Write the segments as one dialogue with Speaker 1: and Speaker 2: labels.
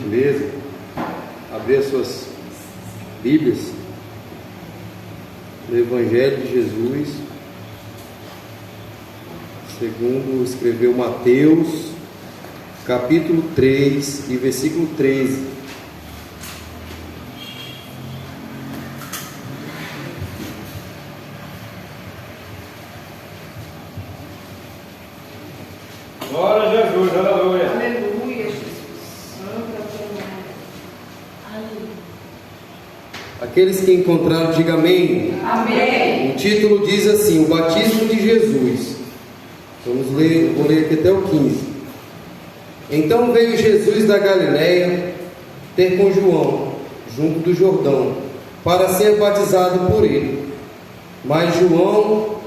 Speaker 1: Beleza? Abrir as suas Bíblias no Evangelho de Jesus, segundo escreveu Mateus, capítulo 3 e versículo 13.
Speaker 2: Glória a Jesus, aleluia.
Speaker 3: Aleluia, Jesus. Santo
Speaker 1: Aqueles que encontraram, diga amém.
Speaker 3: Amém.
Speaker 1: O título diz assim: o batismo de Jesus. Vou ler aqui até o 15. Então veio Jesus da Galileia ter com João, junto do Jordão, para ser batizado por ele. Mas João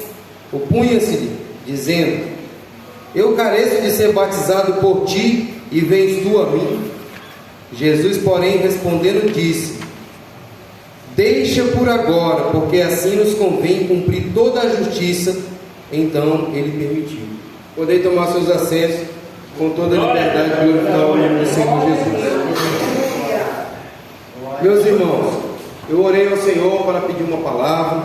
Speaker 1: opunha-se-lhe, dizendo: eu careço de ser batizado por ti, e vens tu a mim? Jesus, porém, respondendo, disse: deixa por agora, porque assim nos convém cumprir toda a justiça. Então ele permitiu. Podem tomar seus assentos com toda a liberdade e glorificar o nome do Senhor Jesus. Meus irmãos, eu orei ao Senhor para pedir uma palavra,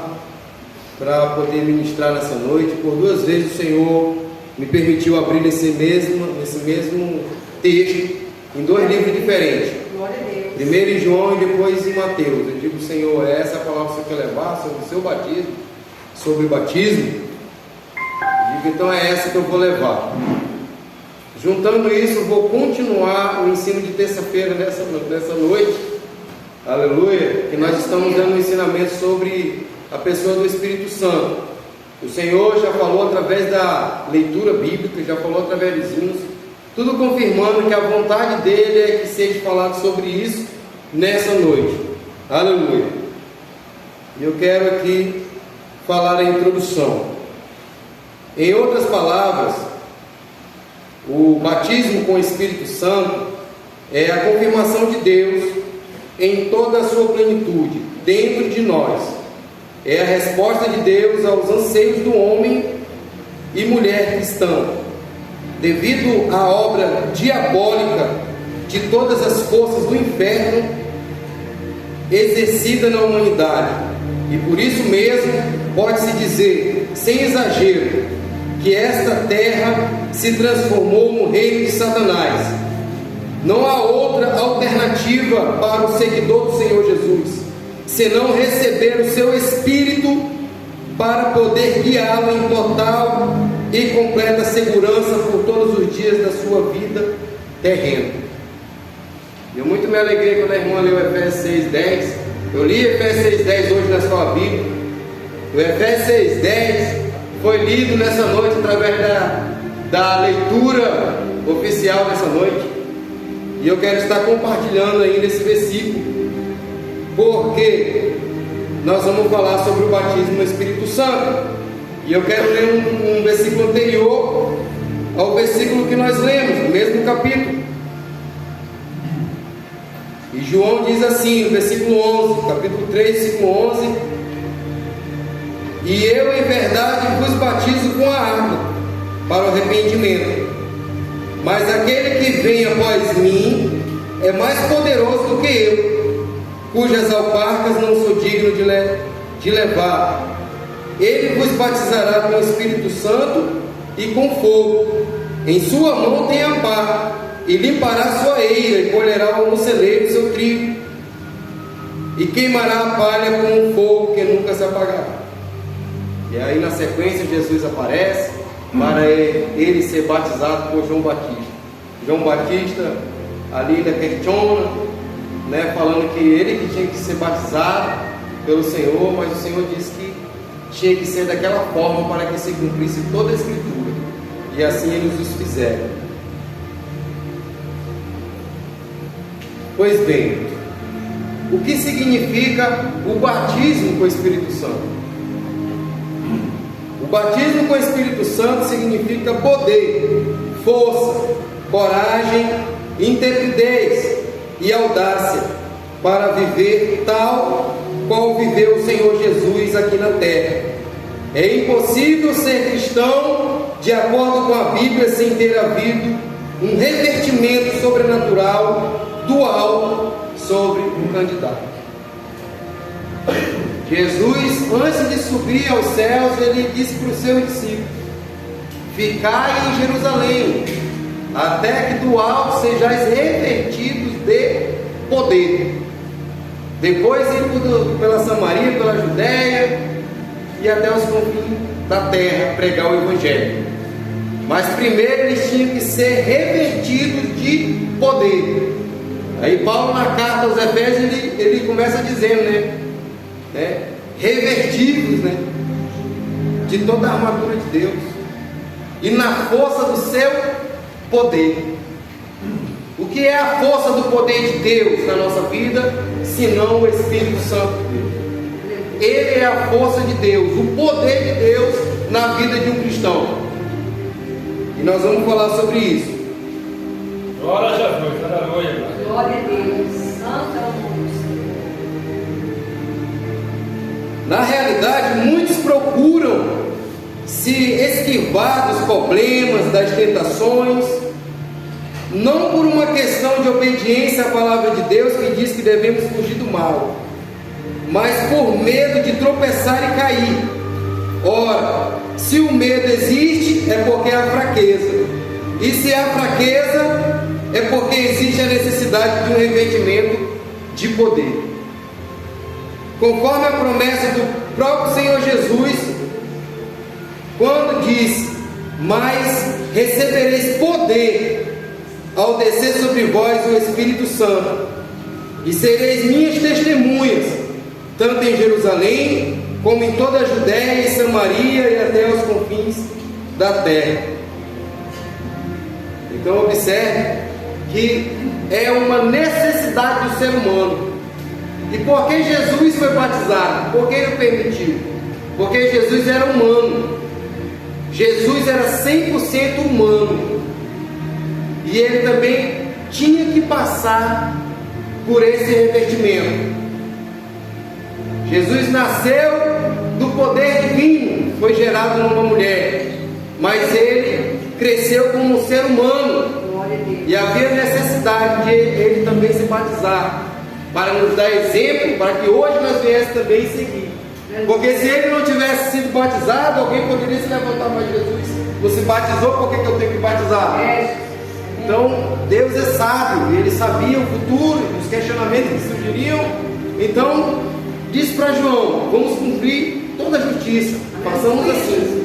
Speaker 1: para poder ministrar nessa noite. Por duas vezes o Senhor me permitiu abrir nesse mesmo texto, em dois livros diferentes.
Speaker 3: Glória a Deus.
Speaker 1: Primeiro em João e depois em Mateus. Eu digo: Senhor, é essa a palavra que você quer levar sobre o seu batismo, sobre o batismo? Eu digo: então é essa que eu vou levar. Juntando isso, eu vou continuar o ensino de terça-feira nessa noite, aleluia, que nós estamos dando um ensinamento sobre a pessoa do Espírito Santo. O Senhor já falou através da leitura bíblica, já falou através dos hinos, tudo confirmando que a vontade dele é que seja falado sobre isso nessa noite, aleluia. E eu quero aqui falar a introdução. Em outras palavras, o batismo com o Espírito Santo é a confirmação de Deus em toda a sua plenitude dentro de nós. É a resposta de Deus aos anseios do homem e mulher cristão, devido à obra diabólica de todas as forças do inferno exercida na humanidade. E por isso mesmo pode-se dizer, sem exagero, que esta terra se transformou no reino de Satanás. Não há outra alternativa para o seguidor do Senhor Jesus, senão receber o seu Espírito para poder guiá-lo em total e completa segurança por todos os dias da sua vida terrena. Eu muito me alegrei quando a irmã leu Efésios 6:10. Eu li Efésios 6:10 hoje na sua Bíblia. O Efésios 6:10 foi lido nessa noite através da leitura oficial dessa noite. E eu quero estar compartilhando ainda esse versículo, porque nós vamos falar sobre o batismo no Espírito Santo. E eu quero ler um versículo anterior ao versículo que nós lemos, no mesmo capítulo. E João diz assim, no versículo 11, capítulo 3, versículo 11: e eu em verdade vos batizo com a água para o arrependimento, mas aquele que vem após mim é mais poderoso do que eu, cujas alparcas não sou digno de levar. Ele vos batizará com o Espírito Santo e com fogo. Em sua mão tem a pá, e limpará sua eira, e colherá no celeiro o seu trigo, e queimará a palha com um fogo que nunca se apagará. E aí na sequência Jesus aparece para ele ser batizado por João Batista. João Batista ali da questiona, falando que ele que tinha que ser batizado pelo Senhor, mas o Senhor disse que tinha que ser daquela forma para que se cumprisse toda a Escritura. E assim eles os fizeram. Pois bem, o que significa o batismo com o Espírito Santo? O batismo com o Espírito Santo significa poder, força, coragem, intrepidez e audácia para viver tal qual viveu o Senhor Jesus aqui na terra. É impossível ser cristão de acordo com a Bíblia sem ter havido um revertimento sobrenatural do sobre um candidato. Jesus, antes de subir aos céus, ele disse para os seus discípulos: ficai em Jerusalém, até que do alto sejais revestidos de poder. Depois ir pela Samaria, pela Judéia e até os confins da terra pregar o Evangelho. Mas primeiro eles tinham que ser revestidos de poder. Aí Paulo, na carta aos Efésios, ele começa dizendo, revestidos, de toda a armadura de Deus e na força do seu poder. O que é a força do poder de Deus na nossa vida, senão o Espírito Santo de Deus? Ele é a força de Deus, o poder de Deus na vida de um cristão. E nós vamos falar sobre isso.
Speaker 2: Glória a Jesus, aleluia.
Speaker 3: Glória a Deus. Santo é o nome do Senhor.
Speaker 1: Na realidade, muitos procuram se esquivar dos problemas, das tentações, não por uma questão de obediência à palavra de Deus, que diz que devemos fugir do mal, mas por medo de tropeçar e cair. Ora, se o medo existe, é porque há fraqueza, e se há fraqueza, é porque existe a necessidade de um revestimento de poder. Conforme a promessa do próprio Senhor Jesus, quando diz: mas recebereis poder ao descer sobre vós o Espírito Santo, e sereis minhas testemunhas, tanto em Jerusalém, como em toda a Judéia e Samaria e até os confins da terra. Então observe que é uma necessidade do ser humano. E por que Jesus foi batizado? Por que ele permitiu? Porque Jesus era humano. Jesus era 100% humano. E ele também tinha que passar por esse revestimento. Jesus nasceu do poder divino, foi gerado numa mulher, mas ele cresceu como um ser humano. E havia necessidade de ele também se batizar, para nos dar exemplo, para que hoje nós viéssemos também seguir. Porque se ele não tivesse sido batizado, alguém poderia se levantar, mas Jesus não se batizou, por que eu tenho que batizar? Então Deus é sábio, ele sabia o futuro, os questionamentos que surgiriam. Então diz para João: vamos cumprir toda a justiça, façamos assim.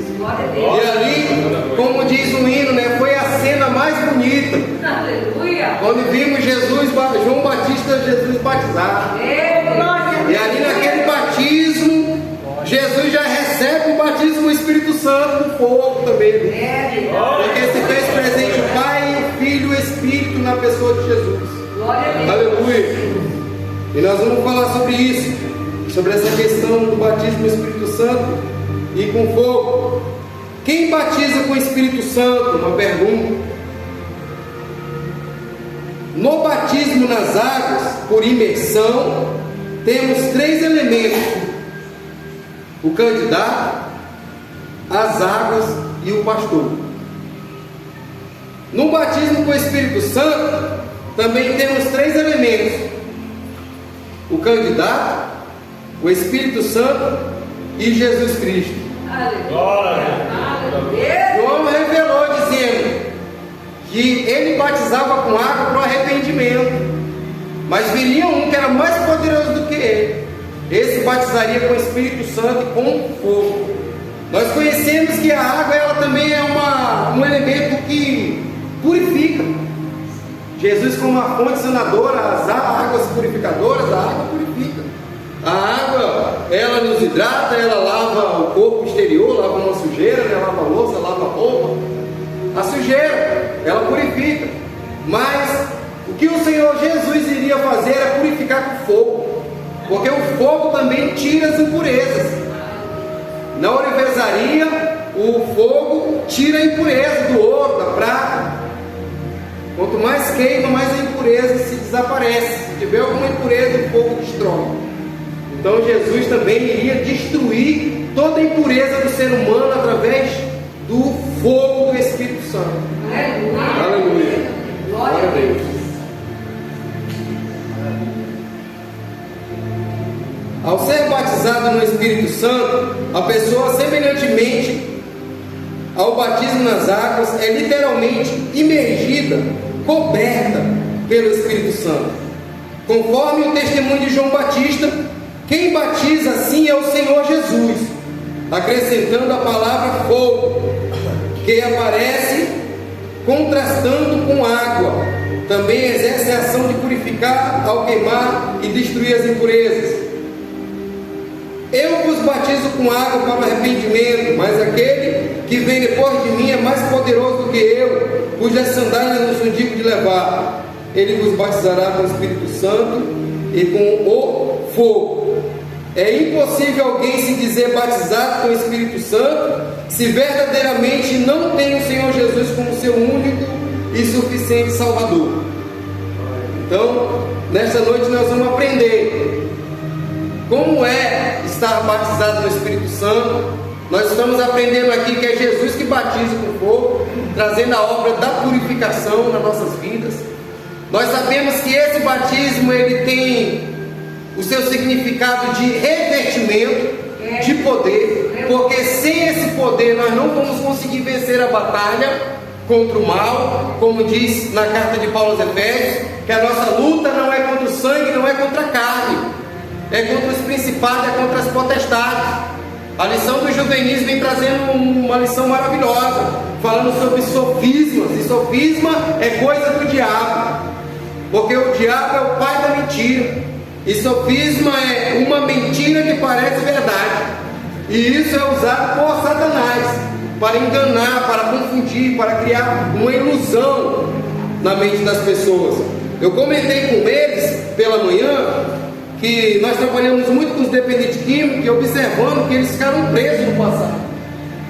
Speaker 1: E ali, como diz o hino, foi a cena mais bonita.
Speaker 3: Aleluia.
Speaker 1: Quando vimos João Batista, Jesus batizado. E ali naquele batismo, Jesus já recebe o batismo do Espírito Santo do fogo também. Porque se fez presente o Pai, o Filho e o Espírito na pessoa de Jesus. Aleluia. E nós vamos falar sobre isso, sobre essa questão do batismo do Espírito Santo e com fogo. Quem batiza com o Espírito Santo? Uma pergunta. No batismo nas águas, por imersão, temos 3 elementos: o candidato, as águas e o pastor. No batismo com o Espírito Santo, também temos 3 elementos: o candidato, o Espírito Santo e Jesus Cristo.
Speaker 2: Glória.
Speaker 1: João revelou dizendo que ele batizava com água para o arrependimento, mas viria um que era mais poderoso do que ele. Esse batizaria com o Espírito Santo e com fogo. Nós conhecemos que a água, ela também é um elemento que purifica. Jesus, como a fonte sanadora, as águas purificadoras, a água purifica. A água, ela nos hidrata, ela lava o corpo exterior, lava uma sujeira, lava a louça, lava a roupa. A sujeira, ela purifica. Mas o que o Senhor Jesus iria fazer era purificar com fogo, porque o fogo também tira as impurezas. Na orivesaria, o fogo tira a impureza do ouro, da prata. Quanto mais queima, mais a impureza se desaparece. Se tiver alguma impureza, o fogo destrói. Então Jesus também iria destruir toda a impureza do ser humano através do fogo do Espírito Santo. Aleluia. Glória a Deus. Ao ser batizado no Espírito Santo, a pessoa, semelhantemente ao batismo nas águas, é literalmente imergida, coberta pelo Espírito Santo. Conforme o testemunho de João Batista, quem batiza assim é o Senhor Jesus, acrescentando a palavra fogo, que aparece contrastando com água. Também exerce a ação de purificar ao queimar e destruir as impurezas. Eu vos batizo com água para o arrependimento, mas aquele que vem depois de mim é mais poderoso do que eu, cujas sandálias não sou digno de levar. Ele vos batizará com o Espírito Santo e com o fogo. É impossível alguém se dizer batizado com o Espírito Santo se verdadeiramente não tem o Senhor Jesus como seu único e suficiente Salvador. Então, nesta noite nós vamos aprender como é estar batizado no Espírito Santo. Nós estamos aprendendo aqui que é Jesus que batiza com fogo, trazendo a obra da purificação nas nossas vidas. Nós sabemos que esse batismo ele tem o seu significado de revestimento de poder, porque sem esse poder nós não vamos conseguir vencer a batalha contra o mal, como diz na carta de Paulo aos Efésios, que a nossa luta não é contra o sangue, não é contra a carne, é contra os principados, é contra as potestades. A lição do juvenis vem trazendo uma lição maravilhosa, falando sobre sofismas, e sofisma é coisa do diabo, porque o diabo é o pai da mentira. E sofisma é uma mentira que parece verdade, e isso é usado por Satanás para enganar, para confundir, para criar uma ilusão na mente das pessoas. Eu comentei com eles pela manhã que nós trabalhamos muito com os dependentes químicos e observando que eles ficaram presos no passado.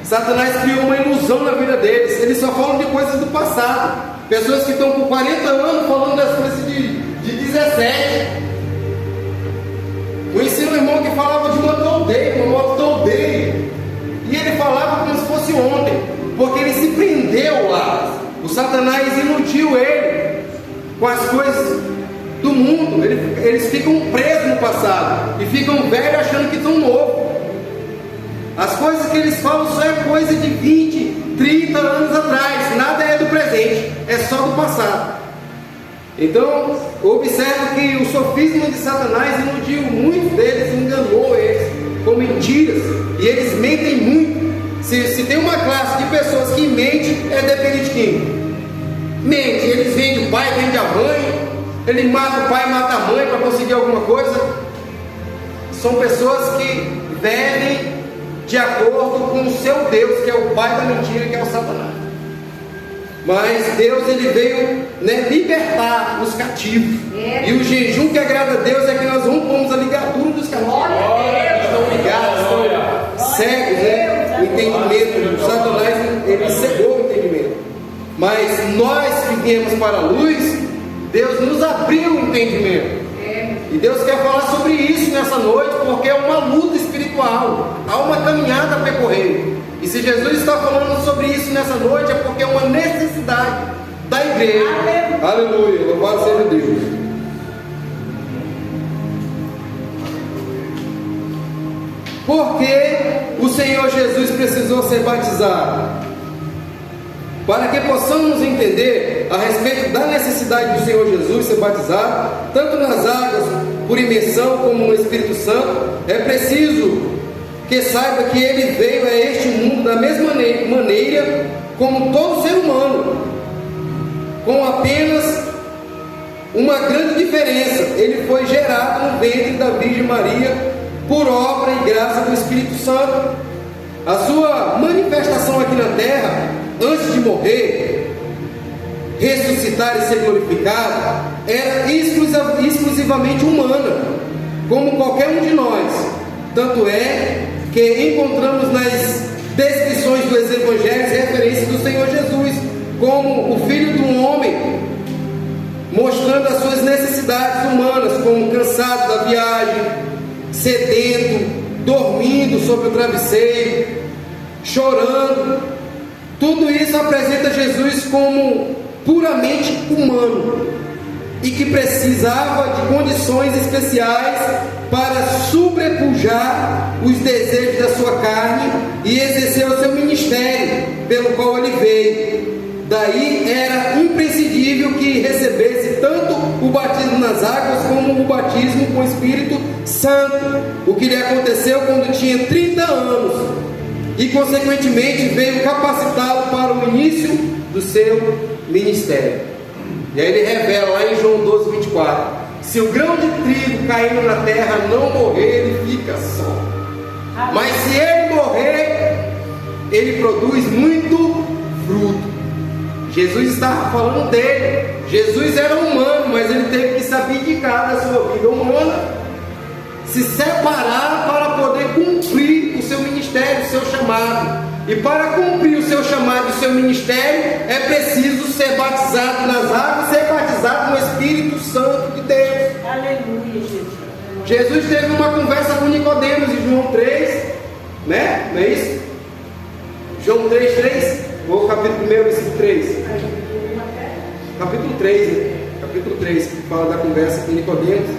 Speaker 1: Satanás criou uma ilusão na vida deles. Eles só falam de coisas do passado. Pessoas que estão com 40 anos falando das coisas de 17. Conheci um irmão que falava de uma toldeia, uma moto toldeia, e ele falava como se fosse ontem, porque ele se prendeu lá. O Satanás iludiu ele com as coisas do mundo. Eles ficam presos no passado e ficam velhos achando que estão novos. As coisas que eles falam só é coisa de 20, 30 anos atrás, nada é do presente, é só do passado. Então, observe que o sofisma de Satanás iludiu muitos deles, enganou eles com mentiras, e eles mentem muito. Se tem uma classe de pessoas que mente, é dependente químico. Mente, eles vendem o pai, vendem a mãe, ele mata o pai, mata a mãe para conseguir alguma coisa. São pessoas que vivem de acordo com o seu Deus, que é o pai da mentira, que é o Satanás. Mas Deus ele veio libertar os cativos. E o jejum que agrada a Deus é que nós rompamos a ligadura dos cativos. Estão ligados, estão cegos, o entendimento. O Satanás ele cegou o entendimento. Mas nós que viemos para a luz, Deus nos abriu o entendimento. E Deus quer falar sobre isso nessa noite, porque é uma luta espiritual, há uma caminhada a percorrer. E se Jesus está falando sobre isso nessa noite, é porque é uma necessidade da igreja. Aleluia, louvado seja Deus. Por que o Senhor Jesus precisou ser batizado? Para que possamos entender a respeito da necessidade do Senhor Jesus ser batizado, tanto nas águas por imersão como no Espírito Santo, é preciso que saiba que ele veio a este mundo da mesma maneira como todo ser humano, com apenas uma grande diferença: ele foi gerado no ventre da Virgem Maria por obra e graça do Espírito Santo. A sua manifestação aqui na terra, antes de morrer, ressuscitar e ser glorificado, era exclusivamente humana, como qualquer um de nós. Tanto é que encontramos nas descrições dos evangelhos referências do Senhor Jesus como o Filho do Homem, mostrando as suas necessidades humanas, como cansado da viagem, sedento, dormindo sobre o travesseiro, chorando. Tudo isso apresenta Jesus como puramente humano. e que precisava de condições especiais para sobrepujar os desejos da sua carne e exercer o seu ministério, pelo qual ele veio. Daí era imprescindível que recebesse tanto o batismo nas águas como o batismo com o Espírito Santo, o que lhe aconteceu quando tinha 30 anos, e consequentemente veio capacitá-lo para o início do seu ministério. E aí ele revela lá em João 12, 24: se o grão de trigo caindo na terra não morrer, ele fica só, mas se ele morrer, ele produz muito fruto. Jesus estava falando dele. Jesus era humano, mas ele teve que se abdicar da sua vida humana, se separar para poder cumprir o seu ministério, o seu chamado. E para cumprir o seu chamado e o seu ministério, é preciso ser batizado nas águas, ser batizado no Espírito Santo de Deus.
Speaker 3: Aleluia, Jesus.
Speaker 1: Jesus teve uma conversa com Nicodemos em João 3, né? Não é isso? João 3, ou capítulo 1, versículo 3? Capítulo 3, né? Capítulo 3, que fala da conversa com Nicodemos.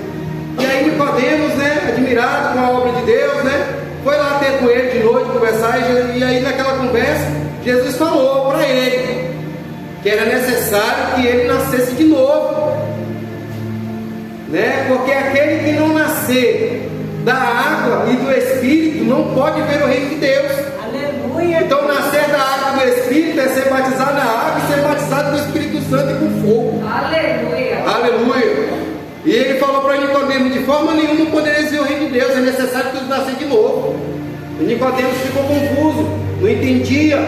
Speaker 1: E aí Nicodemos, né, admirado com a obra de Deus, né, foi lá ter com ele de noite, conversar, e aí naquela conversa, Jesus falou para ele que era necessário que ele nascesse de novo, né, porque aquele que não nascer da água e do Espírito não pode ver o reino de Deus.
Speaker 3: Aleluia.
Speaker 1: Então nascer da água e do Espírito é ser batizado na água e ser batizado no Espírito Santo e com fogo.
Speaker 3: Aleluia.
Speaker 1: Aleluia. E ele falou para Nicodemos: de forma nenhuma podereis ver o reino de Deus, é necessário que tu nascer de novo. E Nicodemos ficou confuso, não entendia,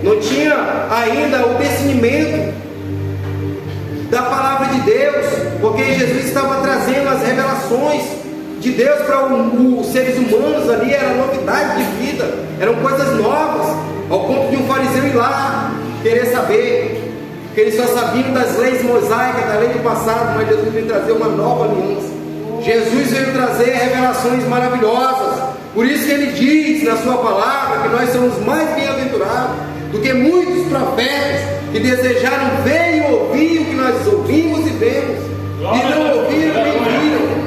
Speaker 1: não tinha ainda o discernimento da palavra de Deus, porque Jesus estava trazendo as revelações de Deus para os seres humanos ali. Era novidade de vida, eram coisas novas, ao ponto de um fariseu ir lá querer saber, porque eles só sabiam das leis mosaicas, da lei do passado, mas Jesus veio trazer uma nova aliança. Jesus veio trazer revelações maravilhosas. Por isso que ele diz na sua palavra que nós somos mais bem-aventurados do que muitos profetas que desejaram ver e ouvir o que nós ouvimos e vemos, e não ouviram nem viram.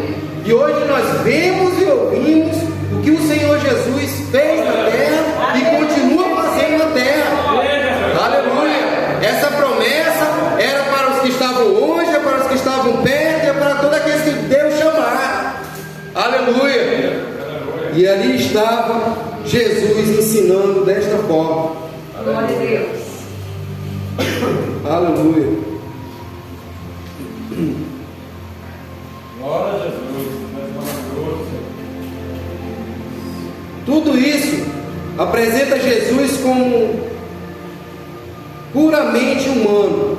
Speaker 1: E hoje nós vemos e ouvimos o que o Senhor Jesus fez na terra e continua fazendo na terra. Aleluia! Essa promessa era para os que estavam longe, é para os que estavam perto, é para todos aqueles que Deus chamar. Aleluia! E ali estava Jesus ensinando desta forma.
Speaker 3: Glória a Deus.
Speaker 1: Aleluia!
Speaker 2: Glória a Jesus.
Speaker 1: Tudo isso apresenta Jesus como puramente humano.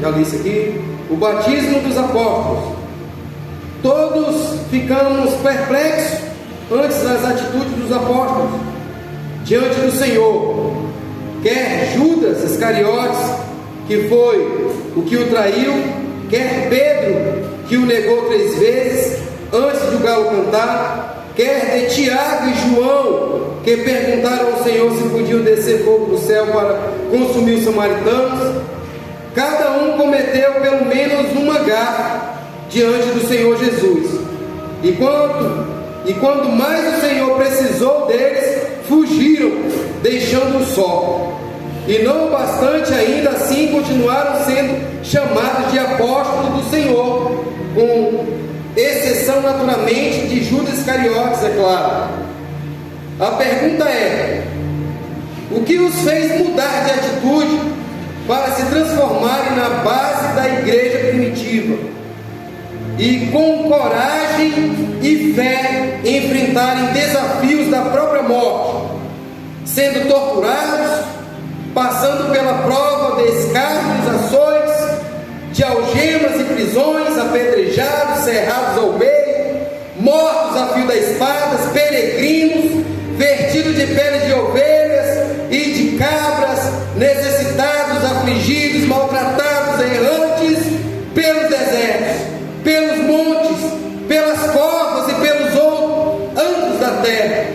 Speaker 1: Já li isso aqui. O batismo dos apóstolos. Todos ficamos perplexos antes das atitudes dos apóstolos diante do Senhor. Quer Judas Iscariotes, que foi o que o traiu, quer Pedro, que o negou 3 vezes antes de o galo cantar, quer de Tiago e João, que perguntaram ao Senhor se podiam descer fogo do céu para consumir os samaritanos. Cada um cometeu pelo menos uma gafe diante do Senhor Jesus. E quando mais o Senhor precisou deles, fugiram, deixando-o só. E não bastante ainda assim, continuaram sendo chamados de apóstolos do Senhor, com exceção naturalmente de Judas Iscariotes, é claro. A pergunta é: o que os fez mudar de atitude para se transformarem na base da igreja primitiva e com coragem e fé enfrentarem desafios da própria morte, sendo torturados, passando pela prova de escárnios, açoites, de algemas e prisões, apedrejados, cerrados ao meio, mortos a fio da espada, peregrinos, vestidos de peles de ovelhas e de cabras, necessitados, afligidos, maltratados, errantes pelos desertos, pelos montes, pelas covas e pelos ângulos da terra.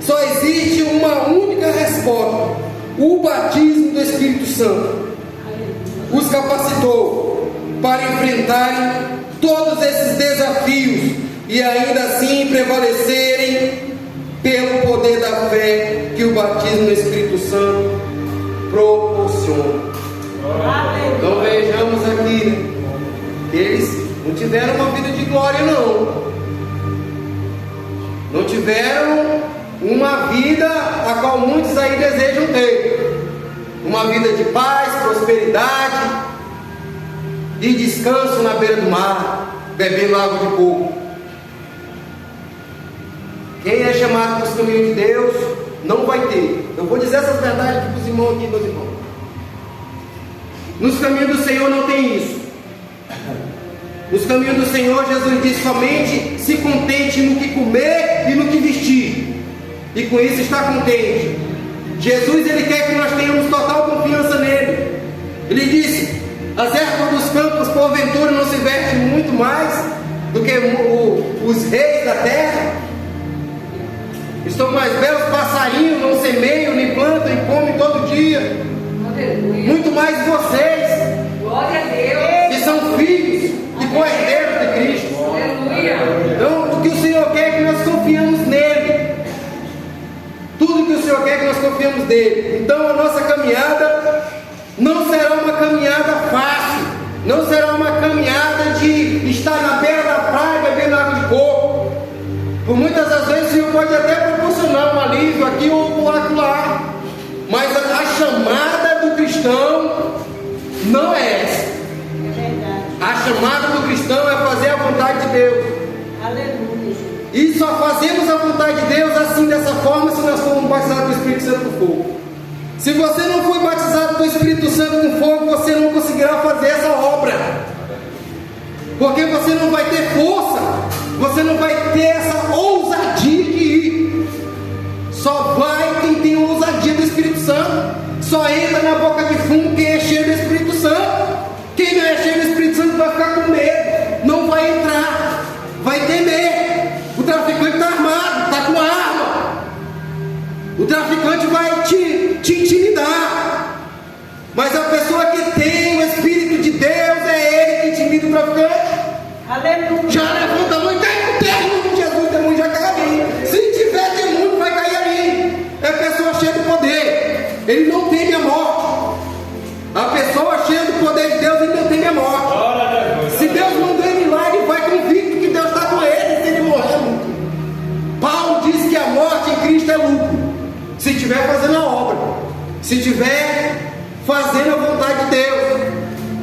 Speaker 1: Só existe uma única resposta: o batismo do Espírito Santo os capacitou para enfrentarem todos esses desafios e ainda assim prevalecerem pelo poder da fé que o batismo no Espírito Santo proporciona. Então vejamos aqui, né? Eles não tiveram uma vida de glória, não tiveram uma vida a qual muitos aí desejam ter, uma vida de paz, prosperidade e descanso na beira do mar, bebendo água de coco. Quem é chamado para os caminhos de Deus não vai ter. Eu vou dizer essas verdades aqui para os irmãos aqui, meus irmãos. Nos caminhos do Senhor não tem isso. Nos caminhos do Senhor, Jesus diz: somente se contente no que comer e no que vestir, e com isso está contente. Jesus, Ele quer que nós tenhamos total confiança nele. Ele disse: as ervas dos campos porventura não se vestem muito mais do que os reis da terra? Estão mais belos passarinhos, não semeiam, nem plantam e comem todo dia.
Speaker 3: Aleluia.
Speaker 1: Muito mais vocês,
Speaker 3: Glória a Deus.
Speaker 1: que são filhos e co-herdeiros de Cristo.
Speaker 3: Aleluia.
Speaker 1: Então, o que o Senhor quer é que nós confiamos nele. Tudo que o Senhor quer é que nós confiamos nele. Então, a nossa caminhada não será uma caminhada fácil. Não será uma caminhada de estar na beira da praia bebendo água de coco. Por muitas das vezes o Senhor pode até proporcionar um alívio aqui ou lá. Mas a chamada do cristão não é essa.
Speaker 3: É verdade.
Speaker 1: A chamada do cristão é fazer a vontade de Deus.
Speaker 3: Aleluia.
Speaker 1: E só fazemos a vontade de Deus assim, dessa forma, se nós formos batizados do Espírito Santo com fogo. Se você não for batizado do Espírito Santo com fogo, você não conseguirá fazer essa obra. Porque você não vai ter força, você não vai ter essa ousadia de ir. Só vai quem tem a ousadia do Espírito Santo. Só entra na boca de fumo quem é cheio do Espírito Santo. Quem não é cheio do Espírito Santo vai ficar com medo, não vai entrar, vai temer. O traficante está armado, está com arma. O traficante vai te intimidar. Mas a pessoa que tem o Espírito de Deus, é ele que intimida o traficante.
Speaker 3: Aleluia.
Speaker 1: Já levanta a mão e cai no terno de Jesus, o demônio já cai ali. Se tiver demônio, vai cair ali. É pessoa cheia do poder. Ele não teme a morte. A pessoa cheia do poder de Deus, ele não teme a morte. Se Deus mandou ele lá, ele vai convicto que Deus está com ele, se ele morrer, é lucro. Paulo diz que a morte em Cristo é lucro. Se estiver fazendo a obra, se estiver fazendo a vontade de Deus.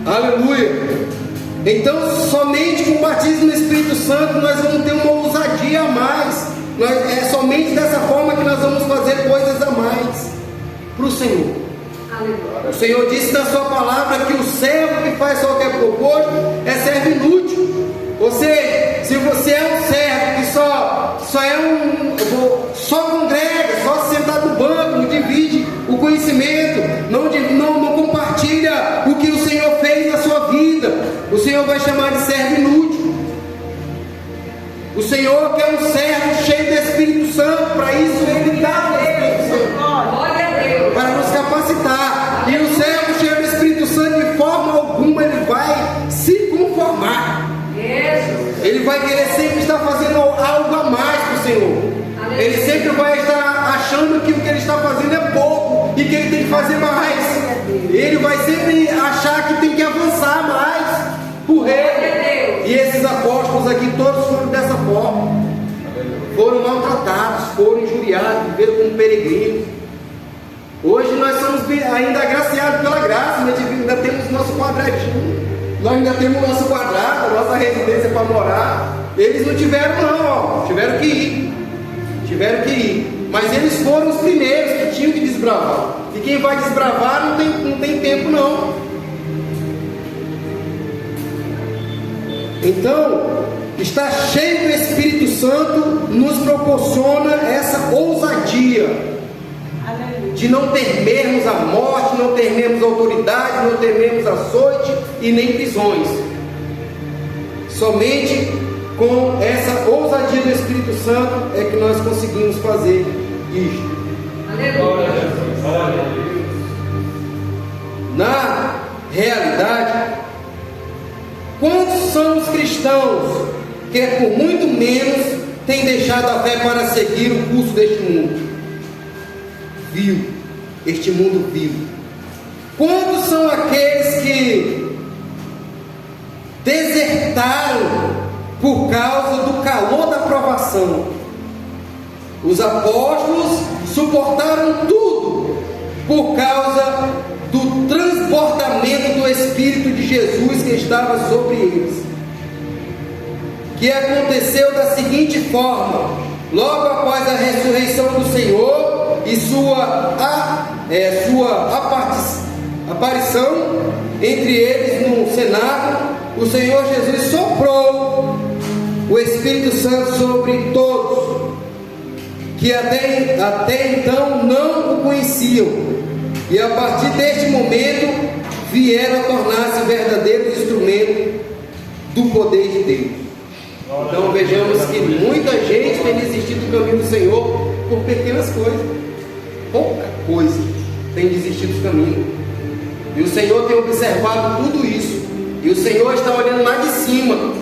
Speaker 1: Aleluia. Então, somente com o batismo no Espírito Santo nós vamos ter uma ousadia a mais. É somente dessa forma que nós vamos fazer coisas a mais para o Senhor.
Speaker 3: Aleluia.
Speaker 1: O Senhor disse na sua palavra que o servo que faz só o que é proposto é servo inútil. Você, se você é um servo que só congrega, só se sentar no banco, não divide o conhecimento, não compartilha o que o Senhor fez na sua vida, o Senhor vai chamar de servo inútil. O Senhor quer um servo cheio do Espírito Santo. Para isso ele dá o Espírito Santo,
Speaker 3: Glória a Deus.
Speaker 1: para nos capacitar. E o servo cheio do Espírito Santo, de forma alguma ele vai se conformar.
Speaker 3: Jesus.
Speaker 1: Ele vai querer sempre estar fazendo algo a mais para o Senhor. Ele sempre vai estar achando que o que ele está fazendo é pouco e que ele tem que fazer mais. Ele vai sempre achar que tem que avançar mais por ele. E esses apóstolos aqui todos foram dessa forma. Foram maltratados, foram injuriados, viveram como peregrinos. Hoje nós somos ainda agraciados pela graça, nós ainda temos nosso quadradinho. Nós ainda temos o nosso quadrado, a nossa residência para morar. Eles não tiveram não, tiveram que ir. Mas eles foram os primeiros que tinham que desbravar. E quem vai desbravar não tem tempo não. Então, estar cheio do Espírito Santo nos proporciona essa ousadia de não temermos a morte, não temermos a autoridade, não temermos açoite e nem prisões. Somente com essa ousadia do Espírito Santo é que nós conseguimos fazer isto.
Speaker 3: Aleluia.
Speaker 1: Na realidade, Quantos são os cristãos que por muito menos têm deixado a fé para seguir o curso deste mundo? Este mundo vil. Quantos são aqueles que desertaram por causa do calor da provação? Os apóstolos suportaram tudo por causa do transbordamento do Espírito de Jesus que estava sobre eles, que aconteceu da seguinte forma: logo após a ressurreição do Senhor e sua aparição entre eles no cenáculo, o Senhor Jesus soprou o Espírito Santo sobre todos, que até então não o conheciam, e a partir deste momento vieram a tornar-se verdadeiros instrumentos do poder de Deus. Então vejamos que muita gente tem desistido do caminho do Senhor por pequenas coisas, pouca coisa tem desistido do caminho, e o Senhor tem observado tudo isso, e o Senhor está olhando lá de cima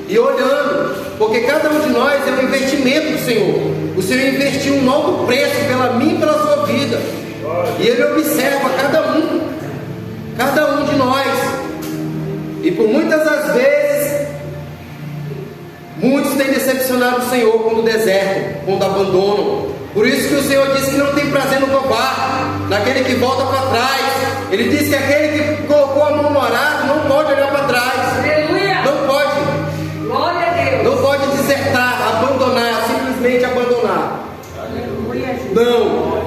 Speaker 1: e olhando, porque cada um de nós é um investimento do Senhor. O Senhor investiu um alto preço pela mim e pela sua vida, e Ele observa cada um de nós, e por muitas das vezes muitos têm decepcionado o Senhor quando desertam, quando abandonam. Por isso que o Senhor diz que não tem prazer no covarde, naquele que volta para trás. Ele diz que aquele que colocou a mão no arado não pode olhar para trás.
Speaker 3: Aleluia.
Speaker 1: Não pode.
Speaker 3: Glória a Deus.
Speaker 1: Não pode desertar, abandonar, simplesmente abandonar.
Speaker 3: Aleluia.
Speaker 1: Não.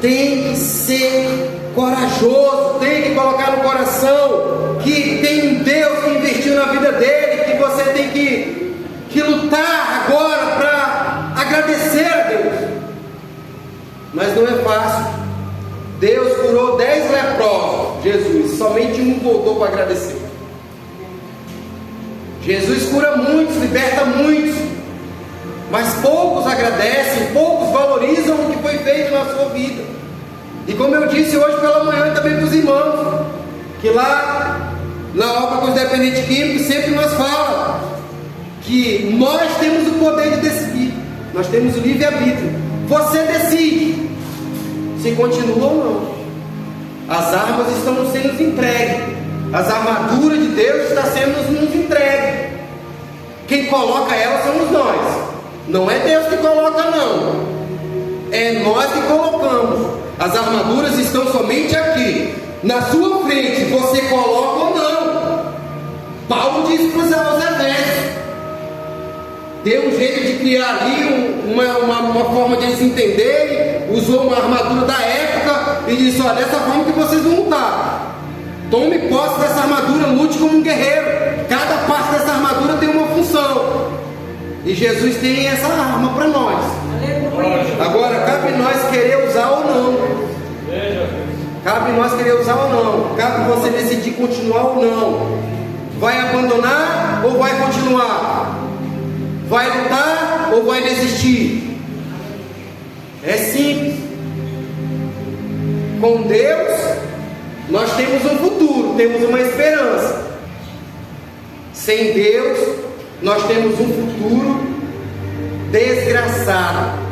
Speaker 1: Tem que ser corajoso, tem que colocar no coração que tem um Deus que investiu na vida dele, que você tem que lutar agora para agradecer a Deus. Mas não é fácil. Deus curou 10 leprosos, Jesus, somente um voltou para agradecer. Jesus cura muitos, liberta muitos, mas poucos agradecem, poucos valorizam o que foi feito na sua vida. E como eu disse hoje pela manhã também para os irmãos, que lá na obra com os dependentes químicos sempre nós falamos que nós temos o poder de decidir, nós temos o livre-arbítrio. Você decide se continua ou não. As armas estão sendo entregues, as armaduras de Deus estão sendo nos entregues. Quem coloca elas somos nós, não é Deus que coloca, não, é nós que colocamos. As armaduras estão somente aqui na sua frente, você coloca ou não. Paulo diz para os Efésios, deu um jeito de criar ali uma forma de eles entenderem, usou uma armadura da época e disse: olha, dessa forma que vocês vão lutar, tome posse dessa armadura, lute como um guerreiro. Cada parte dessa armadura tem uma função, e Jesus tem essa arma para nós. Agora cabe nós querer usar ou não. Cabe nós querer usar ou não. Cabe você decidir continuar ou não. Vai abandonar ou vai continuar? Vai lutar ou vai desistir? É simples. Com Deus nós temos um futuro, temos uma esperança. Sem Deus nós temos um futuro desgraçado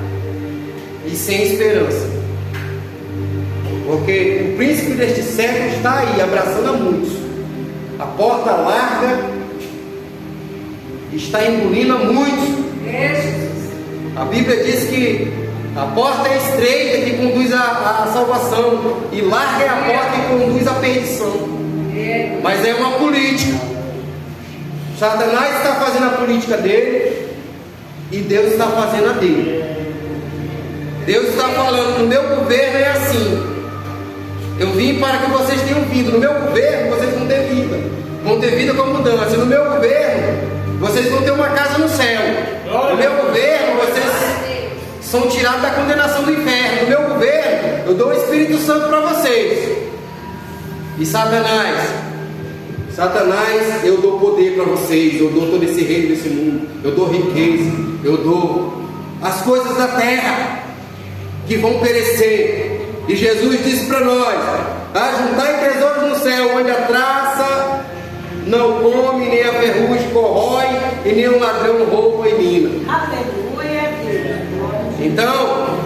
Speaker 1: e sem esperança, porque o príncipe deste século está aí abraçando a muitos. A porta larga está engolindo a muitos. A Bíblia diz que a porta é estreita que conduz à salvação, e larga é a porta que conduz à perdição. Mas é uma política. Satanás está fazendo a política dele e Deus está fazendo a dele. Deus está falando: no meu governo é assim, eu vim para que vocês tenham vida. No meu governo vocês vão ter vida, vão ter vida com mudança. No meu governo vocês vão ter uma casa no céu. No meu governo vocês são tirados da condenação do inferno. No meu governo eu dou o Espírito Santo para vocês. E Satanás, eu dou poder para vocês, eu dou todo esse reino desse mundo, eu dou riqueza, eu dou as coisas da terra que vão perecer. E Jesus disse para nós: ajuntai tesouros no céu, onde a traça não come, nem a ferrugem corrói, e nem o ladrão rouba e mina.
Speaker 3: Aleluia, Deus.
Speaker 1: Então,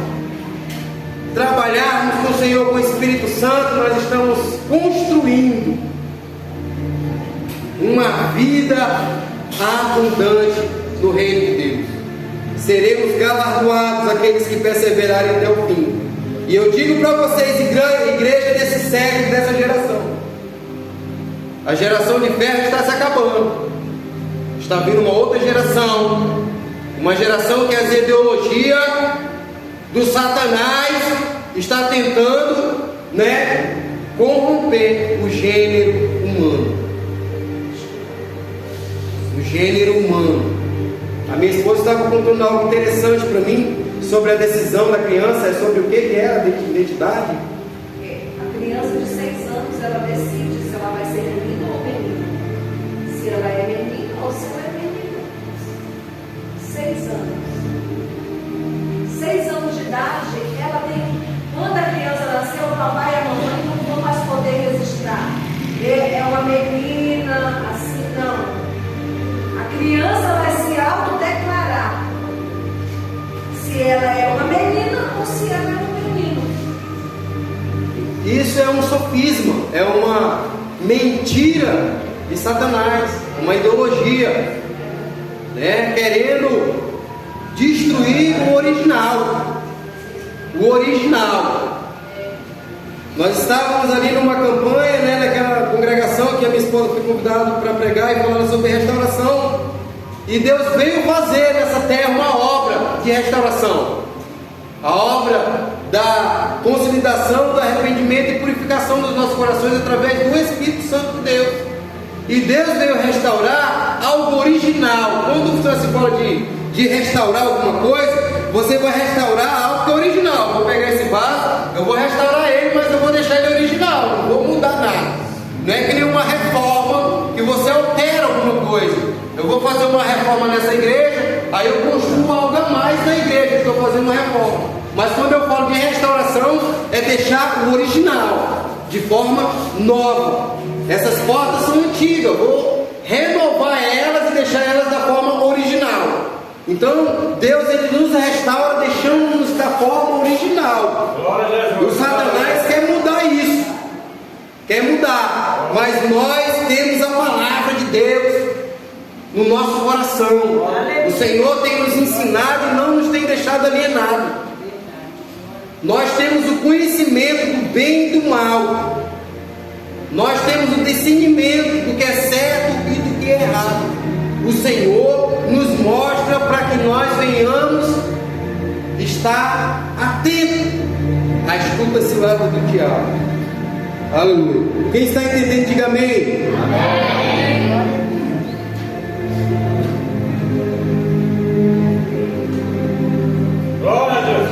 Speaker 1: trabalharmos com o Senhor, com o Espírito Santo, nós estamos construindo uma vida abundante no reino de Deus. Seremos galardoados aqueles que perseverarem até o fim. E eu digo para vocês, igreja desse século, dessa geração, a geração de ferro está se acabando. Está vindo uma outra geração, uma geração que as ideologias do Satanás está tentando, corromper o gênero humano. O gênero humano. A minha esposa estava contando algo interessante para mim sobre a decisão da criança, sobre o que é a identidade.
Speaker 3: A criança de 6 anos, ela decide se ela vai ser menina ou menino. Se ela é menina ou se ela é menina. 6 anos. 6 anos de idade, ela tem. Quando a criança nasceu, o papai e a mamãe não vão mais poder registrar. É uma menina, assim, não. A criança vai se autodeclarar se ela é uma menina ou se ela é um menino.
Speaker 1: Isso é um sofisma, é uma mentira de Satanás, uma ideologia, querendo destruir o original. O original. Nós estávamos ali numa campanha, naquela congregação que a minha esposa foi convidada para pregar e falando sobre restauração. E Deus veio fazer nessa terra uma obra de restauração. A obra da consolidação, do arrependimento e purificação dos nossos corações através do Espírito Santo de Deus. E Deus veio restaurar algo original. Quando você fala de restaurar alguma coisa, você vai restaurar algo que é original. Vou pegar esse vaso, eu vou restaurar ele, mas eu vou deixar ele original, não vou mudar nada. Não é que nem uma reforma que você altera alguma coisa. Eu vou fazer uma reforma nessa igreja, aí eu construo algo a mais na igreja, estou fazendo uma reforma. Mas quando eu falo de restauração, é deixar o original de forma nova. Essas portas são antigas, eu vou renovar elas e deixar elas da forma original. Então, Deus ele nos restaura deixando-nos da forma original. O Satanás quer mudar isso, quer mudar, mas nós temos a palavra de Deus no nosso coração. O Senhor tem nos ensinado e não nos tem deixado alienado. Nós temos o conhecimento do bem e do mal. Nós temos o discernimento do que é certo e do que é errado. O Senhor nos mostra para que nós venhamos estar atentos à astuta cilada do diabo. Aleluia. Quem está entendendo, diga amém. Amém.
Speaker 2: Glória a Deus.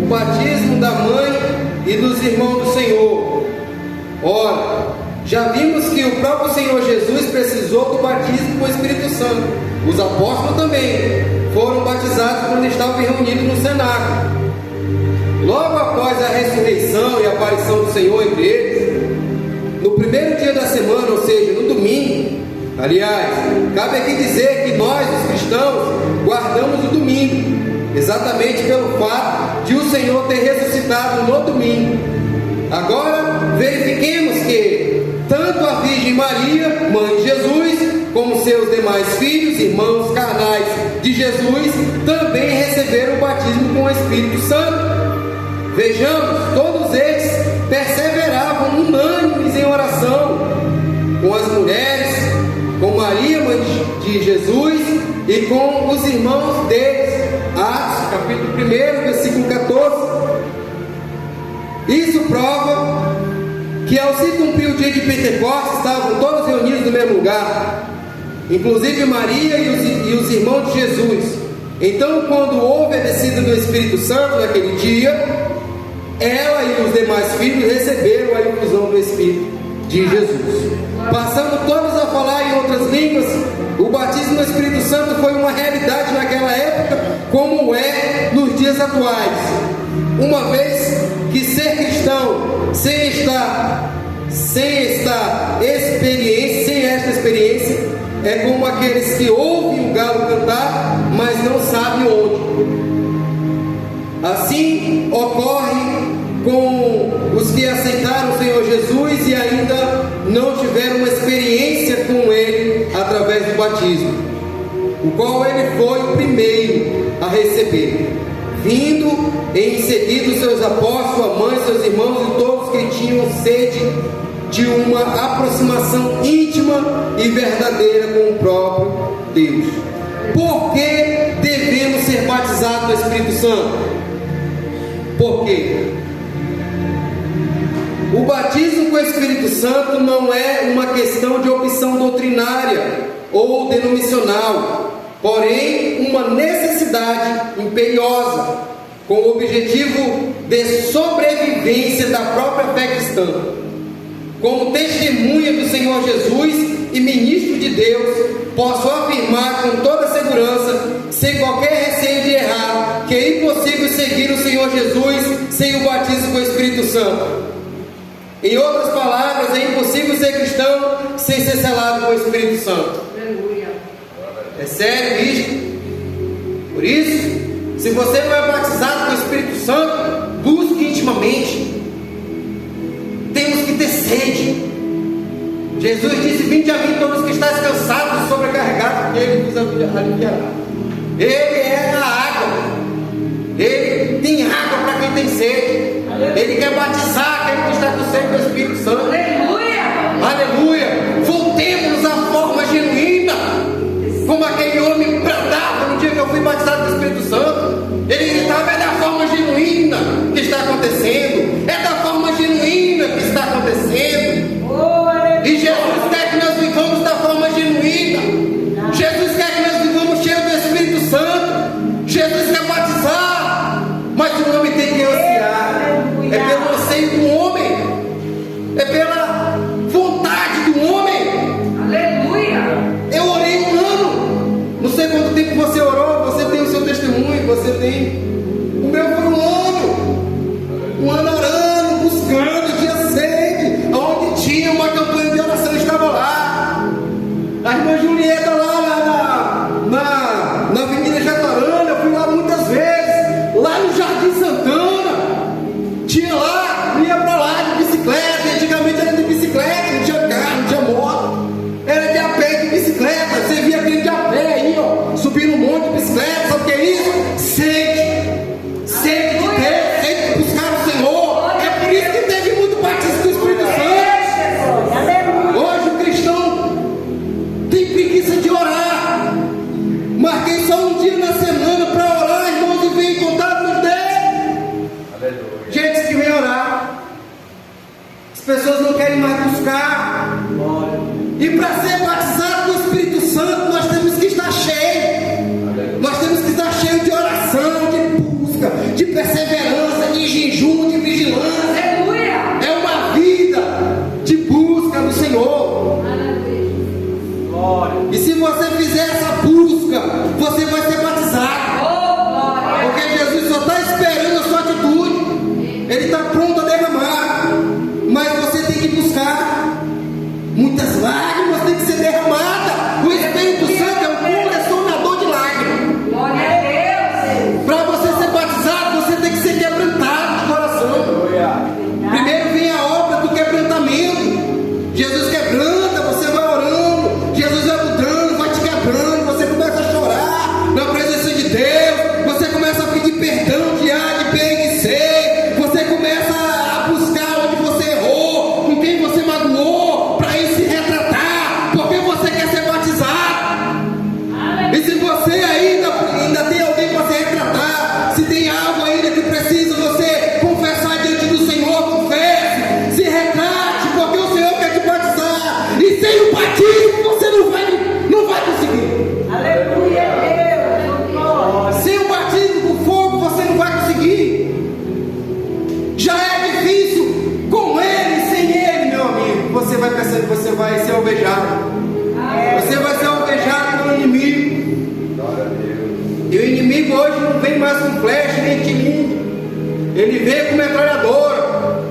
Speaker 1: O batismo da mãe e dos irmãos do Senhor. Ora, já vimos que o próprio Senhor Jesus precisou do batismo com o Espírito Santo. Os apóstolos também foram batizados quando estavam reunidos no cenáculo. Logo após a ressurreição e a aparição do Senhor entre eles, no primeiro dia da semana, ou seja, no domingo, aliás, cabe aqui dizer que nós, os cristãos, guardamos o domingo, exatamente pelo fato de o Senhor ter ressuscitado no domingo. Agora, verifiquemos que tanto a Virgem Maria, mãe de Jesus, como seus demais filhos, irmãos carnais de Jesus, também receberam o batismo com o Espírito Santo. Vejamos, todos eles perseveravam unânimes em oração, com as mulheres, com Maria, mãe de Jesus, e com os irmãos deles. Atos, capítulo 1, versículo 14. Isso prova que ao se cumprir o dia de Pentecostes, estavam todos reunidos no mesmo lugar, inclusive Maria e os irmãos de Jesus. Então, quando houve a descida do Espírito Santo naquele dia, ela e os demais filhos receberam a infusão do Espírito de Jesus, passando todos a falar em outras línguas. O batismo no Espírito Santo foi uma realidade naquela época, como é nos dias atuais. uma vez que ser cristão sem esta experiência é como aqueles que ouvem o galo cantar, mas não sabem onde. Assim ocorre com os que aceitaram o Senhor Jesus e ainda não tiveram uma experiência com Ele através do batismo, o qual Ele foi o primeiro a receber, vindo em seguida os seus apóstolos, sua mãe, seus irmãos e todos que tinham sede de uma aproximação íntima e verdadeira com o próprio Deus. Por que devemos ser batizados no Espírito Santo? Por quê? O batismo com o Espírito Santo não é uma questão de opção doutrinária ou denominacional, porém uma necessidade imperiosa, com o objetivo de sobrevivência da própria fé cristã. Como testemunha do Senhor Jesus e ministro de Deus, posso afirmar com toda segurança, sem qualquer receio de errar, que é impossível seguir o Senhor Jesus sem o batismo com o Espírito Santo. Em outras palavras, é impossível ser cristão sem ser selado com o Espírito Santo.
Speaker 3: Aleluia.
Speaker 1: É sério isso? Por isso, se você não é batizado com o Espírito Santo, busque intimamente. Temos que ter sede. Jesus disse: vinde a mim todos que estáis cansados e sobrecarregados, que Ele vos aliviará. Ele é a água. Ele tem água para quem tem sede. Ele quer batizar aquele que está com sede do Espírito Santo.
Speaker 3: Aleluia.
Speaker 1: Aleluia. Voltemos à forma genuína, como aquele homem bradava no dia que eu fui batizado com o Espírito Santo. Ele gritava: é da forma genuína que está acontecendo. É da forma genuína que está acontecendo. E Jesus quer que nós vivamos da forma genuína. Jesus quer que nós vivamos cheios do Espírito Santo. Jesus quer batizar, mas o homem tem que ansiar. É pelo anseio do homem, é pela vontade do homem.
Speaker 3: Aleluia.
Speaker 1: Eu orei 1 ano. Não sei quanto tempo você orou. Você tem o seu testemunho, você tem. O meu foi 1 ano. 1 ano orando, buscando, tinha sede. Onde tinha uma campanha de oração, eu estava lá. A irmã Julieta lá na Avenida Jacaranda, eu fui lá muitas vezes. Lá no Jardim Santana, tinha lá, ia pra lá de bicicleta. Antigamente era de bicicleta, não tinha carro, não tinha moto. Era de a pé, de bicicleta. Você via aquele de a pé aí, ó, subindo um monte de bicicleta. Sabe o que é isso? Sede de Deus, sede de buscar o Senhor. É por isso que teve muito batismo do Espírito Santo. Hoje o cristão tem preguiça de orar. Marquei só um dia na semana para orar, irmãos, e vem contar nos dedos. Gente que vem orar. As pessoas não querem mais buscar. E para ser batizado com o Espírito Santo, nós temos que estar cheios. Nós temos que estar cheios de oração, de busca, de perseverança, de jejum, de vigilância.
Speaker 3: Aleluia.
Speaker 1: É uma vida de busca no Senhor. E se você fizer essa busca, você vai ser batizado. Porque Jesus só está esperando a sua atitude. Ele está pronto a derramar. Mas você tem que buscar. Muitas lágrimas têm que ser derramadas. O Espírito Santo é um colecionador de lágrimas.
Speaker 3: Glória a Deus.
Speaker 1: Para você ser batizado, você tem que ser quebrantado de coração. Primeiro vem a obra do quebrantamento. Jesus quebranta, você vai orando. Jesus vai mudando, vai te quebrando. Você começa a chorar na presença de Deus. Você começa a pedir perdão de A, de B, de C. Você começa a buscar onde você errou, com quem você magoou, para ir se retratar, porque você quer ser batizado. E se você ainda tem alguém para se retratar, se tem algo ainda que precisa você confessar diante do Senhor, confesse, se retrate, porque o Senhor quer te batizar. E sem o batismo você não vai conseguir.
Speaker 3: Aleluia, Deus.
Speaker 1: Sem o batismo com fogo você não vai conseguir. Já é difícil com ele e sem ele, meu amigo. Você vai perceber, você vai ser alvejado. Você vai ser alvejado pelo inimigo. E o inimigo hoje não vem mais com flecha nem tilinho. Ele veio com metralhadora.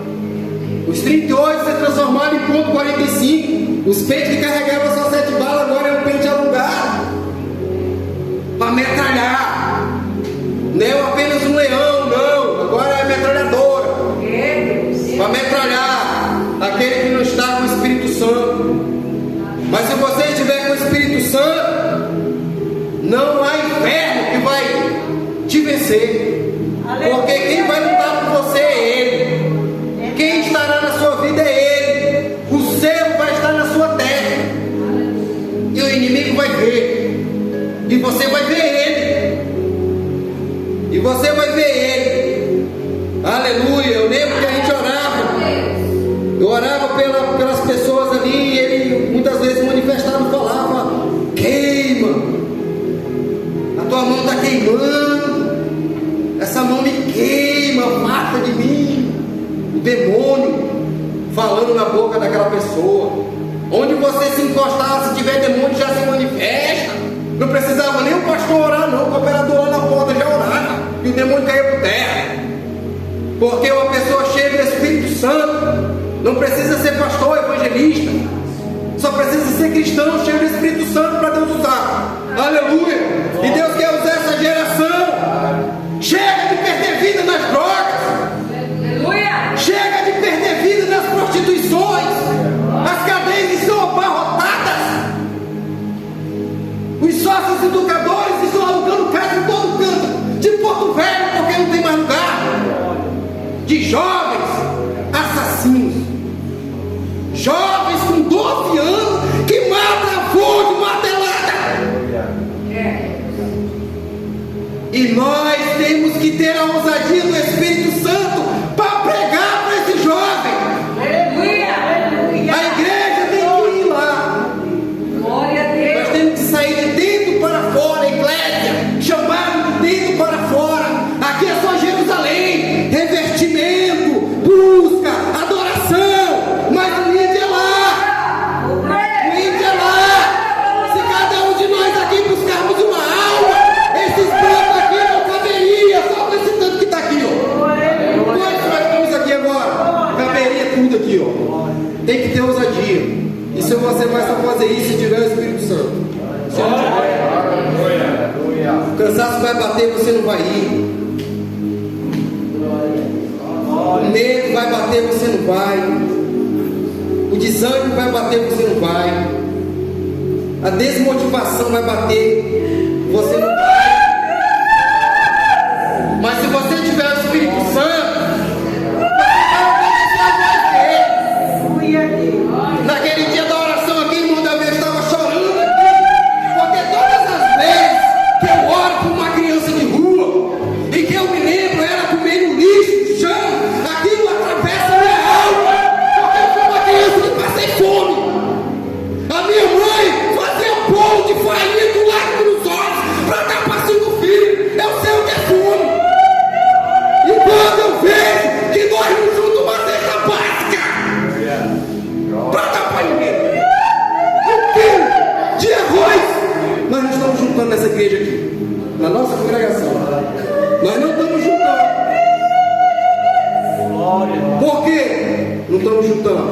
Speaker 1: Os 38 se transformaram em ponto 45. Os peitos que carregavam só 7 balas agora é um pente alugado para metralhar. Não é apenas um leão, não. Agora é metralhadora para metralhar aquele que não está com o Espírito Santo. Mas se você estiver com o Espírito Santo, não há inferno que vai te vencer. Porque quem vai lutar por você é Ele. Quem estará na sua vida é Ele. O selo vai estar na sua terra. E o inimigo vai ver. E você vai ver Ele. E você vai ver Ele. Aleluia. Eu lembro que a gente orava. Eu orava pelas pessoas ali. E Ele muitas vezes manifestava e falava: queima. A tua mão está queimando. Essa mão me queima. Mata de mim. O demônio falando na boca daquela pessoa. Onde você se encostar, se tiver demônio, já se manifesta. Não precisava nem o pastor orar, não. O operador lá na porta já orava e o demônio caía por terra. Porque uma pessoa cheia do Espírito Santo não precisa ser pastor, evangelista. Só precisa ser cristão, cheio do Espírito Santo para Deus usar. Aleluia. E Deus quer usar essa geração. Chega de perder vida nas drogas. Chega de perder vida nas prostituições. As cadeias estão abarrotadas. Os sócios educadores estão alugando casa em todo canto, de Porto Velho, porque não tem mais lugar. De jovens assassinos, jovens com 12 anos que matam a avô de martelada. E nós temos que ter a ousadia do Espírito Santo para pregar para esse jovem. A igreja tem que ir lá. Nós temos que sair de dentro para fora, a igreja, chamar de dentro para fora. Aqui é só Jerusalém, revertimento, busca, adoração. Mas o índio é lá. O índio é lá. Se cada um de nós aqui buscarmos uma alma, esses brancos aqui não caberia, só com esse tanto que está aqui, ó. Quantos nós estamos aqui agora? Caberia tudo aqui, ó. Tem que ter ousadia. E se você vai só fazer isso se tiver o Espírito Santo? Se não tiver, o cansaço vai bater, você não vai ir. O medo vai bater, você não vai. O desânimo vai bater, você não vai. A desmotivação vai bater, você não vai. Mas se você tiver o Espírito Santo, naquele dia da oração aqui, irmão Davi estava chorando aqui, porque todas as vezes que eu oro por uma criança de rua e que eu me lembro ela comendo lixo no chão, aquilo atravessa minha alma, porque eu fui uma criança que passei fome. A minha mãe fazia bolo de farinha com lágrima nos olhos para dar para 5 filhos. Eu sei o que é fome. E quando eu vejo que nós não juntos uma cesta básica para dar para ninguém, um quilo de arroz, nós não estamos juntando nessa igreja aqui, na nossa congregação. Nós não estamos juntando. Por quê? Não estamos juntando.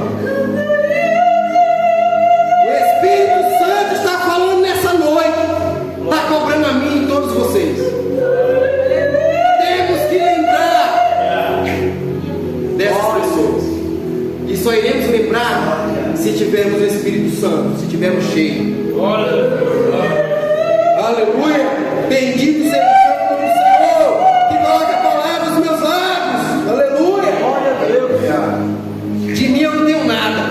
Speaker 1: O Espírito Santo está falando nessa noite, está cobrando a mim e todos vocês. Temos que lembrar dessas pessoas. E só iremos lembrar se tivermos o Espírito Santo, se tivermos cheio. Aleluia! Bendito seja o nome do Senhor, que coloca a palavra nos meus lábios. Aleluia! De mim eu não tenho nada,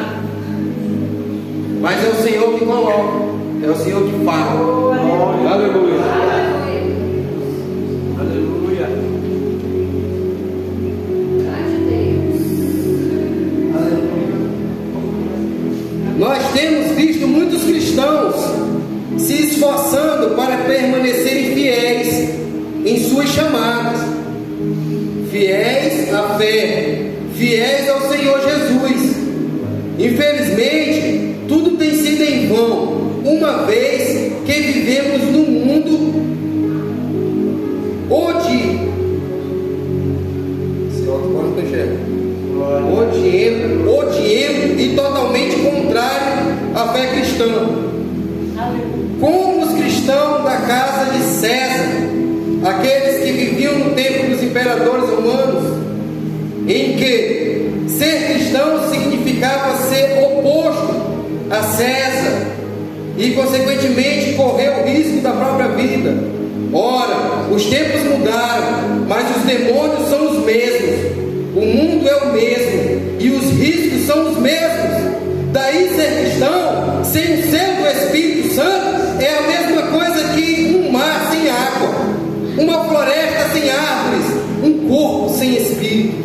Speaker 1: mas é o Senhor que coloca, é o Senhor que fala. Aleluia! Aleluia! Nós temos visto muitos cristãos se esforçando para permanecerem fiéis em suas chamadas, fiéis à fé, fiéis ao Senhor Jesus. Infelizmente, tudo tem sido em vão, uma vez que vivemos num mundo onde cristão, como os cristãos da casa de César, aqueles que viviam no tempo dos imperadores romanos, em que ser cristão significava ser oposto a César e, consequentemente, correr o risco da própria vida. Ora, os tempos mudaram, mas os demônios são os mesmos, o mundo é o mesmo e os riscos são os mesmos. Daí ser cristão, sem o selo do Espírito Santo, é a mesma coisa que um mar sem água, uma floresta sem árvores, um corpo sem espírito.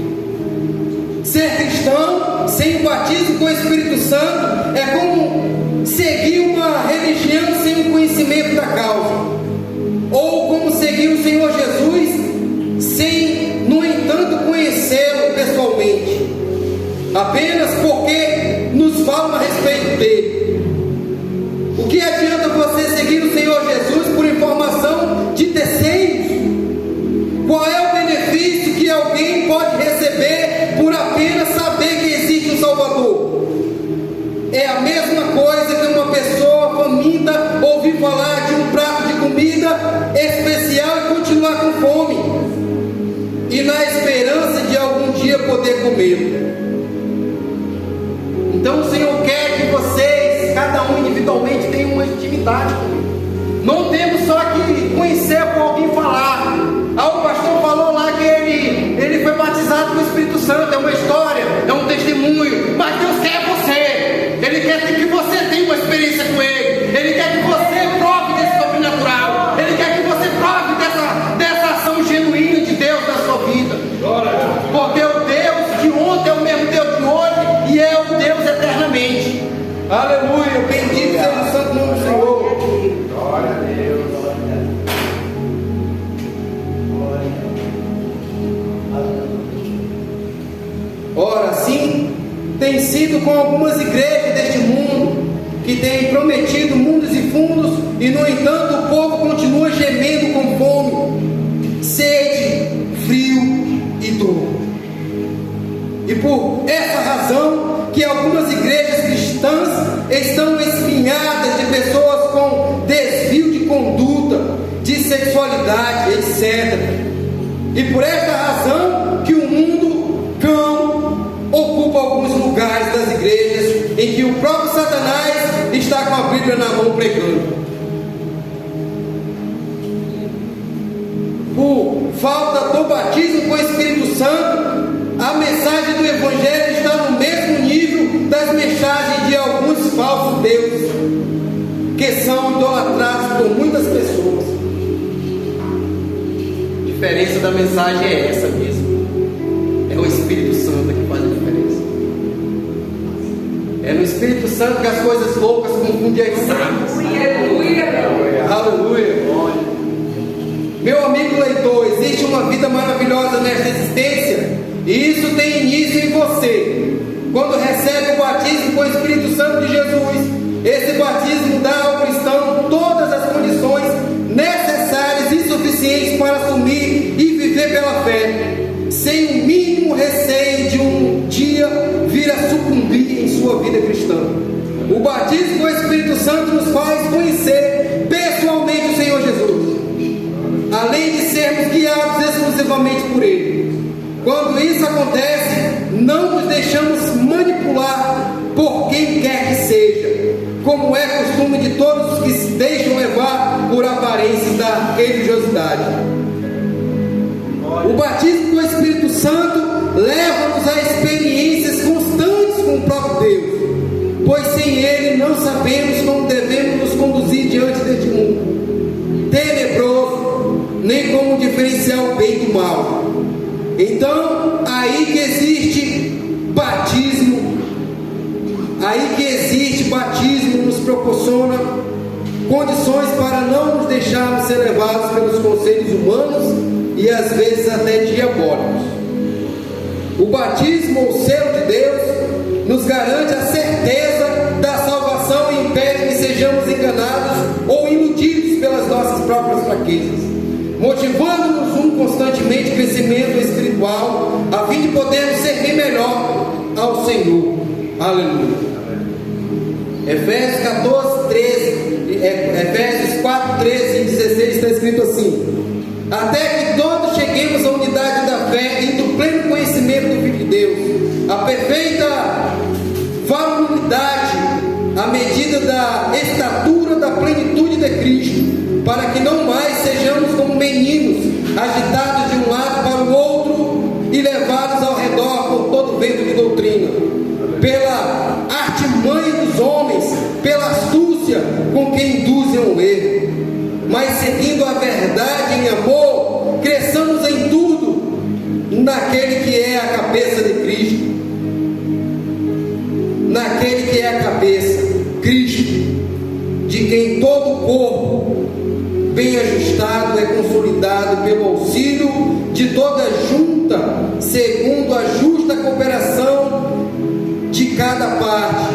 Speaker 1: Ser cristão sem o batismo com o Espírito Santo é como seguir uma religião sem o conhecimento da causa, ou como seguir o Senhor Jesus sem, no entanto, conhecê-lo pessoalmente, apenas porque nos falam a respeito dele. O que adianta você seguir o Senhor Jesus por informação de terceiros? Qual é o benefício que alguém pode receber por apenas saber que existe um Salvador? É a mesma coisa que uma pessoa faminta ouvir falar de um prato de comida especial e continuar com fome, e na esperança de algum dia poder comer. Então o Senhor quer que vocês, cada um individualmente, tenham uma intimidade com Ele. Não temos só que conhecer por alguém falar. O pastor falou lá que ele foi batizado com o Espírito Santo. É uma história, é um testemunho. Mas Deus quer você. Ele quer que você tenha uma experiência com Ele. Ele quer que você prove desse sobrenatural. Ele quer que você prove dessa ação genuína de Deus na sua vida. Porque o Deus de ontem é o mesmo Deus de hoje e é o Deus eternamente. Aleluia, bendito seja o santo nome do Senhor.
Speaker 2: Glória a Deus.
Speaker 1: Ora, assim tem sido com algumas igrejas deste mundo, que têm prometido mundos e fundos, e no entanto o povo continua gemendo com fome, sede, frio e dor. E por essa razão que algumas igrejas cristãs estão espinhadas de pessoas com desvio de conduta, de sexualidade, etc. E por esta razão que o mundo cão ocupa alguns lugares das igrejas em que o próprio Satanás está com a Bíblia na mão pregando. Por falta do batismo com o Espírito Santo, a mensagem do Evangelho está no mesmo nível das mensagens de alguns falsos deuses, que são idolatrados por muitas pessoas. A diferença da mensagem é essa mesmo. É o Espírito Santo que faz a diferença. É no Espírito Santo que as coisas loucas confundem as sábias. Aleluia. Meu amigo leitor, existe uma vida maravilhosa nesta existência, e isso tem início em você. Quando recebe o batismo com o Espírito Santo de Jesus, esse batismo dá ao cristão todas as condições necessárias e suficientes para assumir e viver pela fé, sem o mínimo receio de um dia vir a sucumbir em sua vida cristã. O batismo com o Espírito Santo nos faz conhecer pessoalmente o Senhor Jesus, além de sermos guiados exclusivamente por Ele. Quando isso acontece, não nos deixamos manipular por quem quer que seja, como é costume de todos os que se deixam levar por aparências da religiosidade. O batismo com o Espírito Santo leva-nos a experiências constantes com o próprio Deus, pois sem Ele não sabemos como devemos nos conduzir diante deste mundo tenebroso, nem como diferenciar o bem do mal. Então, aí que existe batismo nos proporciona condições para não nos deixarmos ser levados pelos conselhos humanos e às vezes até diabólicos. O batismo, ou selo de Deus, nos garante a certeza da salvação e impede que sejamos enganados ou iludidos pelas nossas próprias fraquezas, motivando-nos constantemente crescimento espiritual, a fim de podermos servir melhor ao Senhor. Aleluia. Efésios 14, Efésios 4, 13 e 16 está escrito assim: até que todos cheguemos à unidade da fé e do pleno conhecimento do Filho de Deus, a perfeita varonilidade, à medida da estatura da plenitude de Cristo, para que não mais sejamos como meninos, agitados de um lado para o outro e levados ao redor por todo vento de doutrina, pela artimanha dos homens, pela astúcia com que induzem ao erro, mas seguindo a verdade em amor, cresçamos em tudo naquele que é a cabeça de Cristo, naquele que é a cabeça, Cristo, de quem todo o corpo, bem ajustado, é consolidado pelo auxílio de toda junta, segundo a justa cooperação de cada parte,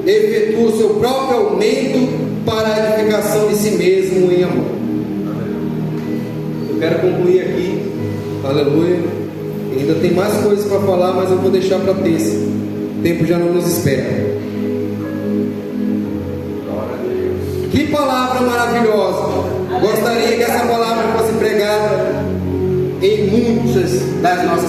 Speaker 1: efetua o seu próprio aumento para a edificação de si mesmo em amor. Eu quero concluir aqui, aleluia. Ainda tem mais coisas para falar, mas eu vou deixar para terça. O tempo já não nos espera. Que palavra maravilhosa! Gostaria que essa palavra fosse pregada em muitas das nossas